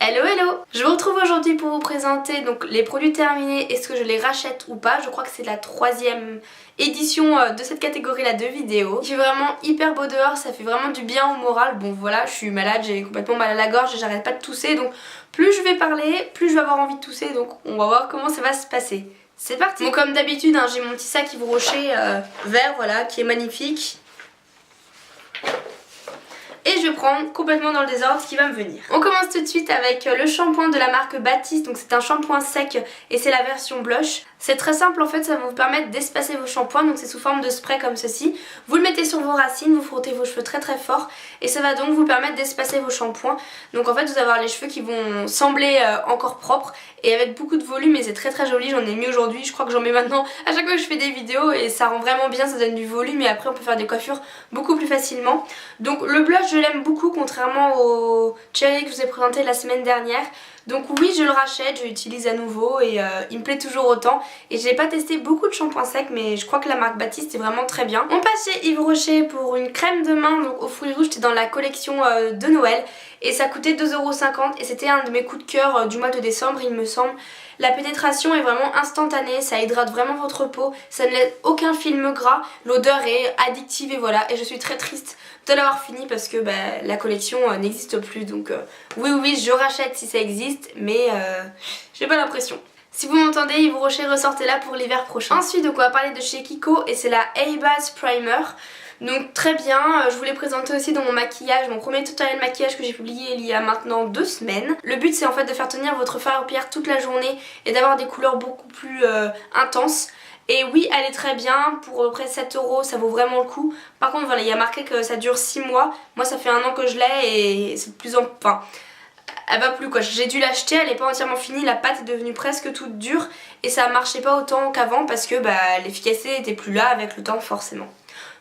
Hello hello! Je vous retrouve aujourd'hui pour vous présenter donc les produits terminés, est-ce que je les rachète ou pas. Je crois que c'est la troisième édition de cette catégorie là de vidéos. Il fait vraiment hyper beau dehors, ça fait vraiment du bien au moral. Bon voilà, je suis malade, j'ai complètement mal à la gorge et j'arrête pas de tousser, donc plus je vais parler, plus je vais avoir envie de tousser, donc on va voir comment ça va se passer. C'est parti! Bon, comme d'habitude, hein, j'ai mon petit sac Yves Rocher vert, voilà, qui est magnifique. Et je vais prendre complètement dans le désordre ce qui va me venir. On commence tout de suite avec le shampoing de la marque Baptiste. Donc c'est un shampoing sec et c'est la version blush. C'est très simple en fait, ça va vous permettre d'espacer vos shampoings. Donc c'est sous forme de spray comme ceci. Vous le mettez sur vos racines, vous frottez vos cheveux très très fort. Et ça va donc vous permettre d'espacer vos shampoings. Donc en fait vous allez avoir les cheveux qui vont sembler encore propres et avec beaucoup de volume, et c'est très très joli. J'en ai mis aujourd'hui, je crois que j'en mets maintenant à chaque fois que je fais des vidéos et ça rend vraiment bien, ça donne du volume et après on peut faire des coiffures beaucoup plus facilement. Donc le blush je l'aime beaucoup contrairement au cherry que je vous ai présenté la semaine dernière. Donc oui, je le rachète, je l'utilise à nouveau et il me plaît toujours autant. Et j'ai pas testé beaucoup de shampoings secs, mais je crois que la marque Baptiste est vraiment très bien. On passe chez Yves Rocher pour une crème de main donc aux fruits rouges, c'était dans la collection de Noël. Et ça coûtait 2,50 € et c'était un de mes coups de cœur du mois de décembre il me semble. La pénétration est vraiment instantanée, ça hydrate vraiment votre peau, ça ne laisse aucun film gras, l'odeur est addictive et voilà. Et je suis très triste de l'avoir fini parce que la collection n'existe plus, donc oui je rachète si ça existe, mais j'ai pas l'impression. Si vous m'entendez, Yves Rocher, ressortez là pour l'hiver prochain. Ensuite donc on va parler de chez Kiko et c'est la A-Base Primer. Donc très bien, je vous l'ai présenté aussi dans mon maquillage, mon premier tutoriel maquillage que j'ai publié il y a maintenant 2 semaines. Le but c'est en fait de faire tenir votre fard à paupières toute la journée et d'avoir des couleurs beaucoup plus intenses. Et oui, elle est très bien, pour près de 7 € ça vaut vraiment le coup. Par contre voilà, il y a marqué que ça dure 6 mois, moi ça fait 1 an que je l'ai et c'est de plus en plus... Enfin, elle va plus quoi, j'ai dû l'acheter, elle est pas entièrement finie, la pâte est devenue presque toute dure et ça marchait pas autant qu'avant parce que l'efficacité était plus là avec le temps forcément.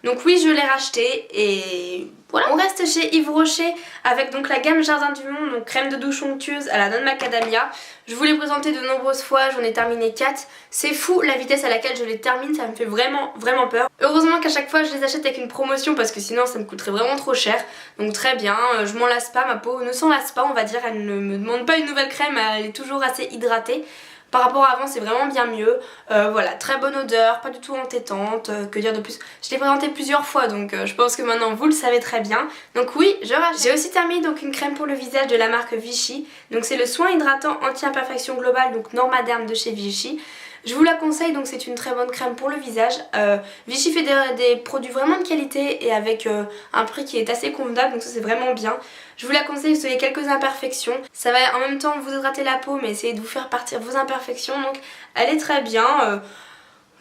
Donc oui, je l'ai racheté et voilà. On reste chez Yves Rocher avec donc la gamme Jardin du Monde, donc crème de douche onctueuse à la noix de macadamia. Je vous l'ai présenté de nombreuses fois, j'en ai terminé 4. C'est fou la vitesse à laquelle je les termine, ça me fait vraiment peur. Heureusement qu'à chaque fois je les achète avec une promotion parce que sinon ça me coûterait vraiment trop cher. Donc très bien, je m'en lasse pas, ma peau ne s'en lasse pas on va dire, elle ne me demande pas une nouvelle crème, elle est toujours assez hydratée. Par rapport à avant c'est vraiment bien mieux, voilà, très bonne odeur, pas du tout entêtante, que dire de plus. Je l'ai présenté plusieurs fois donc je pense que maintenant vous le savez très bien. Donc oui, je rachète. J'ai aussi terminé donc une crème pour le visage de la marque Vichy. Donc c'est le soin hydratant anti-imperfection globale, donc Normaderm de chez Vichy. Je vous la conseille, donc c'est une très bonne crème pour le visage. Vichy fait des produits vraiment de qualité et avec un prix qui est assez convenable, donc ça c'est vraiment bien. Je vous la conseille si vous avez quelques imperfections. Ça va en même temps vous hydrater la peau mais essayer de vous faire partir vos imperfections, donc elle est très bien.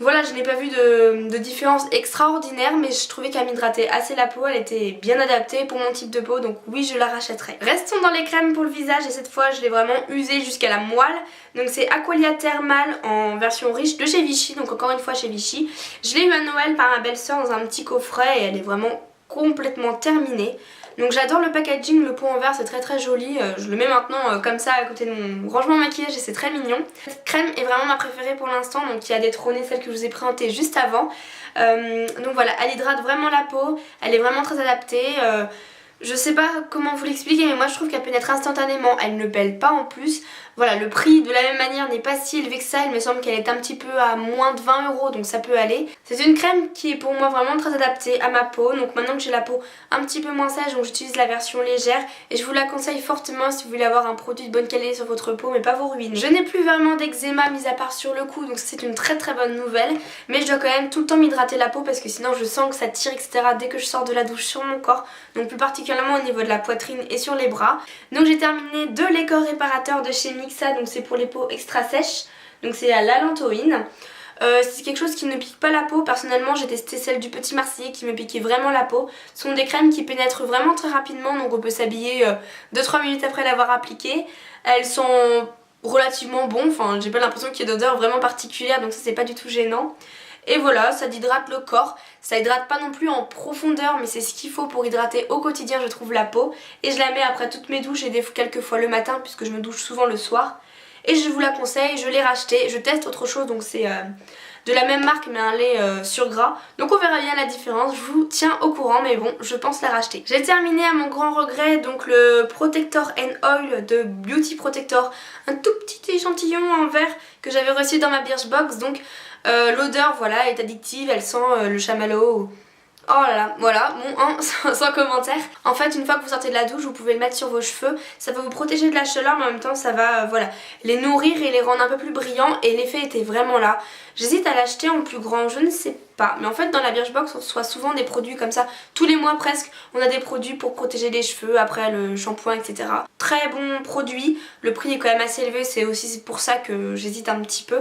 Voilà, je n'ai pas vu de différence extraordinaire mais je trouvais qu'elle m'hydratait assez la peau, elle était bien adaptée pour mon type de peau, donc oui je la rachèterai. Restons dans les crèmes pour le visage et cette fois je l'ai vraiment usée jusqu'à la moelle. Donc c'est Aqualia Thermal en version riche de chez Vichy, donc encore une fois chez Vichy. Je l'ai eu à Noël par ma belle-sœur dans un petit coffret et elle est vraiment complètement terminée. Donc j'adore le packaging, le pot en verre c'est très joli, je le mets maintenant comme ça à côté de mon rangement maquillage et c'est très mignon. Cette crème est vraiment ma préférée pour l'instant, donc qui a détrôné celle que je vous ai présentée juste avant. Donc voilà, elle hydrate vraiment la peau, elle est vraiment très adaptée. Je sais pas comment vous l'expliquer mais moi je trouve qu'elle pénètre instantanément, elle ne pèle pas en plus. Voilà, le prix de la même manière n'est pas si élevé que ça, il me semble qu'elle est un petit peu à moins de 20 € donc ça peut aller. C'est une crème qui est pour moi vraiment très adaptée à ma peau, donc maintenant que j'ai la peau un petit peu moins sèche, donc j'utilise la version légère et je vous la conseille fortement si vous voulez avoir un produit de bonne qualité sur votre peau mais pas vous ruiner. Je n'ai plus vraiment d'eczéma mis à part sur le cou, donc c'est une très bonne nouvelle, mais je dois quand même tout le temps m'hydrater la peau parce que sinon je sens que ça tire etc. dès que je sors de la douche sur mon corps, donc plus particulièrement au niveau de la poitrine et sur les bras. Donc j'ai terminé 2 laits corps réparateurs de chez Mixa, donc c'est pour les peaux extra sèches, donc c'est à l'allantoïne. C'est quelque chose qui ne pique pas la peau, personnellement j'ai testé celle du Petit Marseillais qui me piquait vraiment la peau. Ce sont des crèmes qui pénètrent vraiment très rapidement, donc on peut s'habiller 2-3 minutes après l'avoir appliquée. Elles sont relativement bonnes, enfin j'ai pas l'impression qu'il y ait d'odeur vraiment particulière, donc ça c'est pas du tout gênant. Et voilà, ça hydrate le corps, ça hydrate pas non plus en profondeur mais c'est ce qu'il faut pour hydrater au quotidien je trouve la peau. Et je la mets après toutes mes douches et quelques fois le matin puisque je me douche souvent le soir. et je vous la conseille, je l'ai racheté. Je teste autre chose, donc c'est de la même marque mais un lait sur gras, donc on verra bien la différence, je vous tiens au courant, mais bon, je pense la racheter. J'ai terminé à mon grand regret donc le Protector and Oil de Beauty Protector, un tout petit échantillon en verre que j'avais reçu dans ma Birchbox. Donc l'odeur voilà est addictive, elle sent le chamallow. Oh là là, voilà, bon, sans commentaire. En fait, une fois que vous sortez de la douche, vous pouvez le mettre sur vos cheveux. Ça va vous protéger de la chaleur, mais en même temps, ça va voilà, les nourrir et les rendre un peu plus brillants. Et l'effet était vraiment là. J'hésite à l'acheter en plus grand, je ne sais pas. Mais en fait, dans la Birchbox, on reçoit souvent des produits comme ça. Tous les mois presque, on a des produits pour protéger les cheveux, après le shampoing, etc. Très bon produit. Le prix est quand même assez élevé, c'est aussi pour ça que j'hésite un petit peu.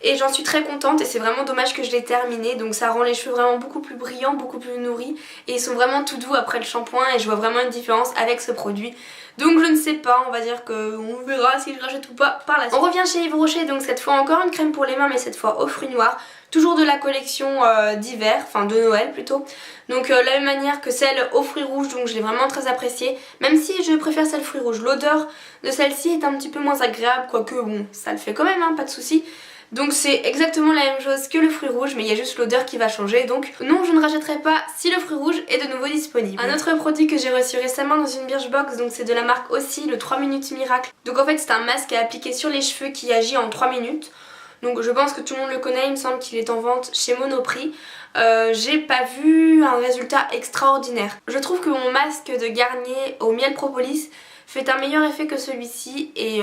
Et j'en suis très contente et c'est vraiment dommage que je l'ai terminé, donc ça rend les cheveux vraiment beaucoup plus brillants, beaucoup plus nourris et ils sont vraiment tout doux après le shampoing et je vois vraiment une différence avec ce produit. Donc je ne sais pas, on va dire qu'on verra si je rachète ou pas par la suite. On revient chez Yves Rocher, donc cette fois encore une crème pour les mains mais cette fois aux fruits noirs. Toujours de la collection d'hiver, enfin de Noël plutôt. Donc la même manière que celle aux fruits rouges, donc je l'ai vraiment très appréciée. Même si je préfère celle fruits rouges, l'odeur de celle-ci est un petit peu moins agréable, quoique bon ça le fait quand même, hein, pas de souci. Donc c'est exactement la même chose que le fruit rouge mais il y a juste l'odeur qui va changer, donc non je ne rachèterai pas si le fruit rouge est de nouveau disponible. Un autre produit que j'ai reçu récemment dans une Birchbox, donc c'est de la marque aussi, le 3 minutes miracle. Donc en fait c'est un masque à appliquer sur les cheveux qui agit en 3 minutes. Donc je pense que tout le monde le connaît, il me semble qu'il est en vente chez Monoprix. J'ai pas vu un résultat extraordinaire. Je trouve que mon masque de Garnier au miel propolis fait un meilleur effet que celui-ci et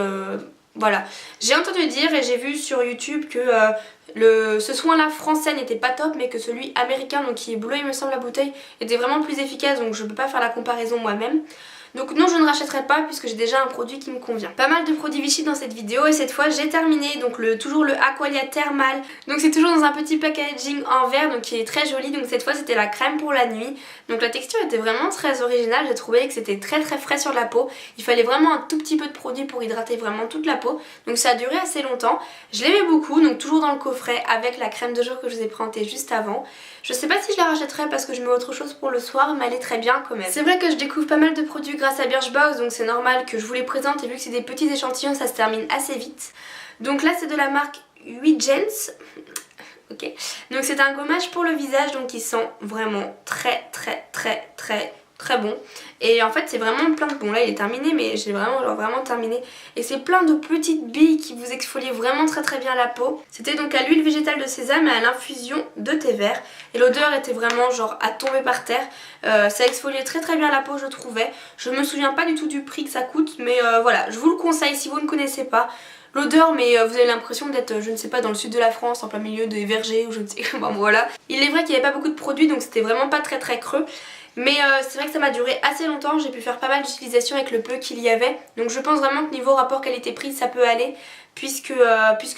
voilà, j'ai entendu dire et j'ai vu sur YouTube que ce soin là français n'était pas top mais que celui américain, donc qui est bleu il me semble la bouteille, était vraiment plus efficace, donc je peux pas faire la comparaison moi-même. Donc non je ne rachèterai pas puisque j'ai déjà un produit qui me convient. Pas mal de produits Vichy dans cette vidéo et cette fois j'ai terminé donc toujours le Aqualia Thermal. Donc c'est toujours dans un petit packaging en verre donc qui est très joli. Donc cette fois c'était la crème pour la nuit. Donc la texture était vraiment très originale, j'ai trouvé que c'était très frais sur la peau. Il fallait vraiment un tout petit peu de produit pour hydrater vraiment toute la peau. Donc ça a duré assez longtemps. Je l'aimais beaucoup, donc toujours dans le coffret avec la crème de jour que je vous ai présentée juste avant. Je sais pas si je la rachèterai parce que je mets autre chose pour le soir mais elle est très bien quand même. C'est vrai que je découvre pas mal de produits grâce à Birchbox donc c'est normal que je vous les présente et vu que c'est des petits échantillons ça se termine assez vite. Donc là c'est de la marque 8 Gens. Ok. Donc c'est un gommage pour le visage donc qui sent vraiment très bon et en fait c'est vraiment plein de... Bon là il est terminé mais j'ai vraiment terminé et c'est plein de petites billes qui vous exfolient vraiment très bien la peau. C'était donc à l'huile végétale de sésame et à l'infusion de thé vert et l'odeur était vraiment genre à tomber par terre. Ça exfoliait très bien la peau je trouvais. Je me souviens pas du tout du prix que ça coûte mais voilà je vous le conseille si vous ne connaissez pas. L'odeur mais vous avez l'impression d'être je ne sais pas dans le sud de la France en plein milieu des vergers ou je ne sais bon voilà. Il est vrai qu'il n'y avait pas beaucoup de produits donc c'était vraiment pas très creux. Mais c'est vrai que ça m'a duré assez longtemps, j'ai pu faire pas mal d'utilisation avec le peu qu'il y avait. Donc je pense vraiment que niveau rapport qualité-prix ça peut aller puisque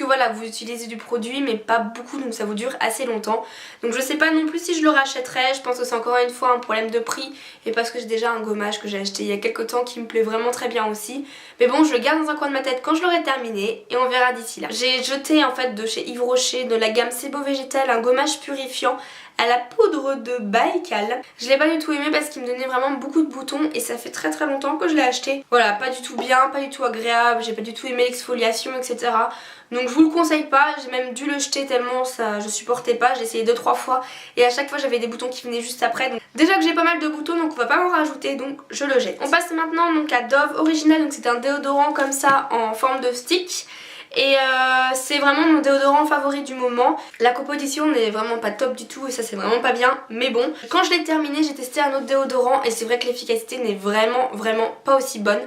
voilà vous utilisez du produit mais pas beaucoup donc ça vous dure assez longtemps. Donc je sais pas non plus si je le rachèterai, je pense que c'est encore une fois un problème de prix et parce que j'ai déjà un gommage que j'ai acheté il y a quelques temps qui me plaît vraiment très bien aussi. Mais bon je le garde dans un coin de ma tête quand je l'aurai terminé et on verra d'ici là. J'ai jeté en fait de chez Yves Rocher de la gamme Sebo Végétal un gommage purifiant à la poudre de Baïkal. Je l'ai pas du tout aimé parce qu'il me donnait vraiment beaucoup de boutons et ça fait très longtemps que je l'ai acheté. Voilà, pas du tout bien, pas du tout agréable, j'ai pas du tout aimé l'exfoliation etc. Donc je vous le conseille pas, j'ai même dû le jeter tellement ça je supportais pas, j'ai essayé 2-3 fois et à chaque fois j'avais des boutons qui venaient juste après. Donc, déjà que j'ai pas mal de boutons donc on va pas en rajouter donc je le jette. On passe maintenant donc à Dove Original, donc c'est un déodorant comme ça en forme de stick. Et c'est vraiment mon déodorant favori du moment. La composition n'est vraiment pas top du tout et ça c'est vraiment pas bien. Mais bon, quand je l'ai terminé j'ai testé un autre déodorant et c'est vrai que l'efficacité n'est vraiment pas aussi bonne.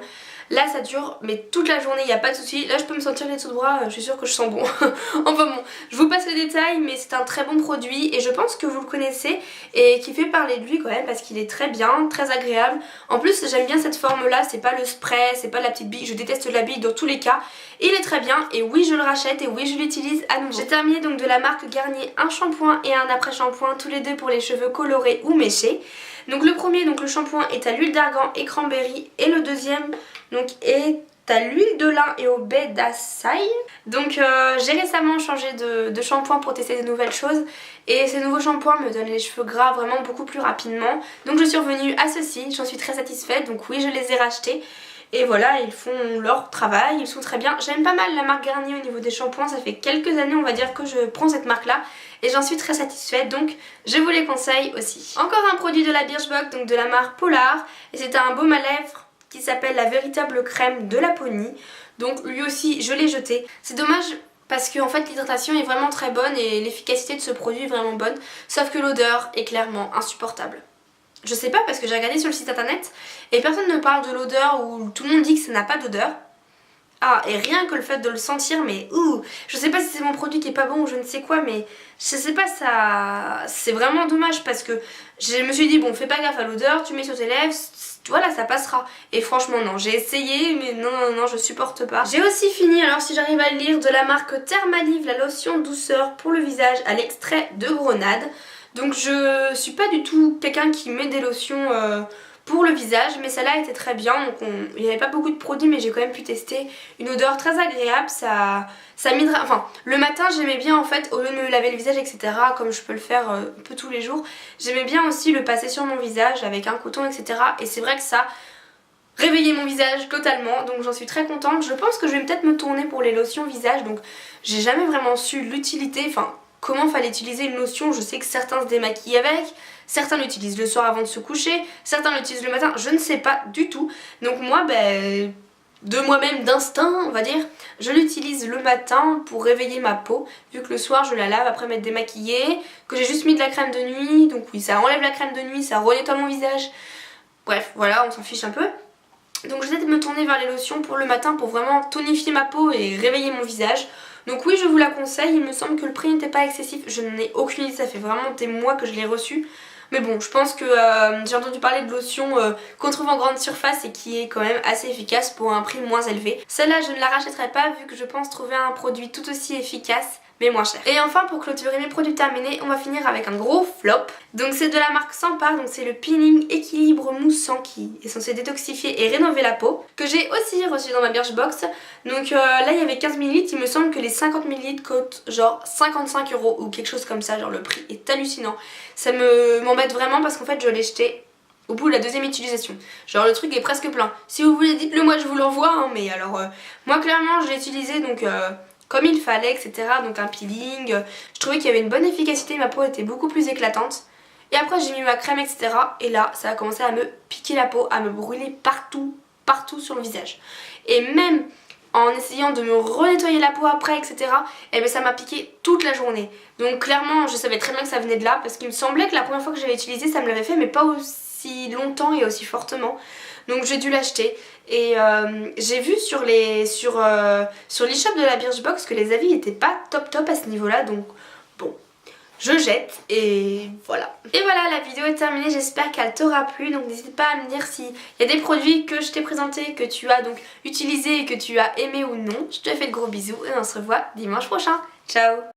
Là ça dure mais toute la journée, il n'y a pas de souci. Là je peux me sentir les dessous de bras, je suis sûre que je sens bon. Enfin bon, je vous passe le détail mais c'est un très bon produit et je pense que vous le connaissez et qui fait parler de lui quand même parce qu'il est très bien, très agréable. En plus j'aime bien cette forme là, c'est pas le spray, c'est pas la petite bille, je déteste la bille dans tous les cas. Il est très bien et oui je le rachète et oui je l'utilise à nouveau. J'ai terminé donc de la marque Garnier un shampoing et un après shampoing, tous les deux pour les cheveux colorés ou méchés. Donc le premier, donc le shampoing est à l'huile d'argan et cranberry et le deuxième donc est à l'huile de lin et au baie d'açaï. Donc j'ai récemment changé de shampoing pour tester des nouvelles choses et ces nouveaux shampoings me donnent les cheveux gras vraiment beaucoup plus rapidement. Donc je suis revenue à ceci, j'en suis très satisfaite donc oui je les ai rachetés. Et voilà, ils font leur travail, ils sont très bien. J'aime pas mal la marque Garnier au niveau des shampoings, ça fait quelques années on va dire que je prends cette marque là et j'en suis très satisfaite, donc je vous les conseille aussi. Encore un produit de la Birchbox, donc de la marque Polar, et c'est un baume à lèvres qui s'appelle la véritable crème de Laponie. Donc lui aussi je l'ai jeté. C'est dommage parce que en fait l'hydratation est vraiment très bonne et l'efficacité de ce produit est vraiment bonne, sauf que l'odeur est clairement insupportable. Je sais pas parce que j'ai regardé sur le site internet et personne ne parle de l'odeur ou tout le monde dit que ça n'a pas d'odeur. Ah, et rien que le fait de le sentir, mais ouh, je sais pas si c'est mon produit qui est pas bon ou je ne sais quoi, mais je sais pas, ça, c'est vraiment dommage parce que je me suis dit bon, fais pas gaffe à l'odeur, tu mets sur tes lèvres, voilà, ça passera. Et franchement non, j'ai essayé mais non, je supporte pas. J'ai aussi fini, alors si j'arrive à le lire, de la marque Thermalive, la lotion douceur pour le visage à l'extrait de grenade. Donc je suis pas du tout quelqu'un qui met des lotions pour le visage, mais celle-là était très bien. Donc il n'y avait pas beaucoup de produits mais j'ai quand même pu tester. Une odeur très agréable, ça m'hydrate. Enfin le matin j'aimais bien en fait, au lieu de me laver le visage etc, comme je peux le faire un peu tous les jours, j'aimais bien aussi le passer sur mon visage avec un coton etc. Et c'est vrai que ça réveillait mon visage totalement, donc j'en suis très contente. Je pense que je vais peut-être me tourner pour les lotions visage, donc j'ai jamais vraiment su l'utilité, enfin comment fallait utiliser une lotion. Je sais que certains se démaquillent avec, certains l'utilisent le soir avant de se coucher, certains l'utilisent le matin, je ne sais pas du tout. Donc moi, de moi-même, d'instinct, on va dire, je l'utilise le matin pour réveiller ma peau, vu que le soir je la lave après m'être démaquillée, que j'ai juste mis de la crème de nuit, donc oui, ça enlève la crème de nuit, ça renettoie mon visage. Bref, voilà, on s'en fiche un peu. Donc je vais peut-être me tourner vers les lotions pour le matin pour vraiment tonifier ma peau et réveiller mon visage. Donc oui, je vous la conseille, il me semble que le prix n'était pas excessif, je n'en ai aucune idée, ça fait vraiment des mois que je l'ai reçu. Mais bon, je pense que j'ai entendu parler de lotion qu'on trouve en grande surface et qui est quand même assez efficace pour un prix moins élevé. Celle-là, je ne la rachèterai pas vu que je pense trouver un produit tout aussi efficace mais moins cher. Et enfin, pour clôturer mes produits terminés, on va finir avec un gros flop. Donc c'est de la marque Sampar, donc c'est le peeling équilibre moussant qui est censé détoxifier et rénover la peau, que j'ai aussi reçu dans ma Birchbox. Donc là il y avait 15 ml, il me semble que les 50 ml coûtent genre 55 € ou quelque chose comme ça, genre le prix est hallucinant. Ça m'embête vraiment parce qu'en fait je l'ai jeté au bout de la deuxième utilisation. Genre le truc est presque plein. Si vous voulez dites-le moi, je vous l'envoie hein, mais alors moi clairement je l'ai utilisé donc comme il fallait etc. Donc un peeling, je trouvais qu'il y avait une bonne efficacité, ma peau était beaucoup plus éclatante. Et après j'ai mis ma crème etc. Et là ça a commencé à me piquer la peau, à me brûler partout sur le visage. Et même en essayant de me renettoyer la peau après etc. Et bien ça m'a piqué toute la journée. Donc clairement je savais très bien que ça venait de là parce qu'il me semblait que la première fois que j'avais utilisé ça me l'avait fait mais pas aussi longtemps et aussi fortement. Donc j'ai dû l'acheter et j'ai vu sur l'e-shop de la Birchbox que les avis n'étaient pas top à ce niveau là, donc bon, je jette et voilà. Et voilà, la vidéo est terminée, j'espère qu'elle t'aura plu, donc n'hésite pas à me dire s'il y a des produits que je t'ai présentés, que tu as donc utilisé et que tu as aimé ou non. Je te fais de gros bisous et on se revoit dimanche prochain. Ciao!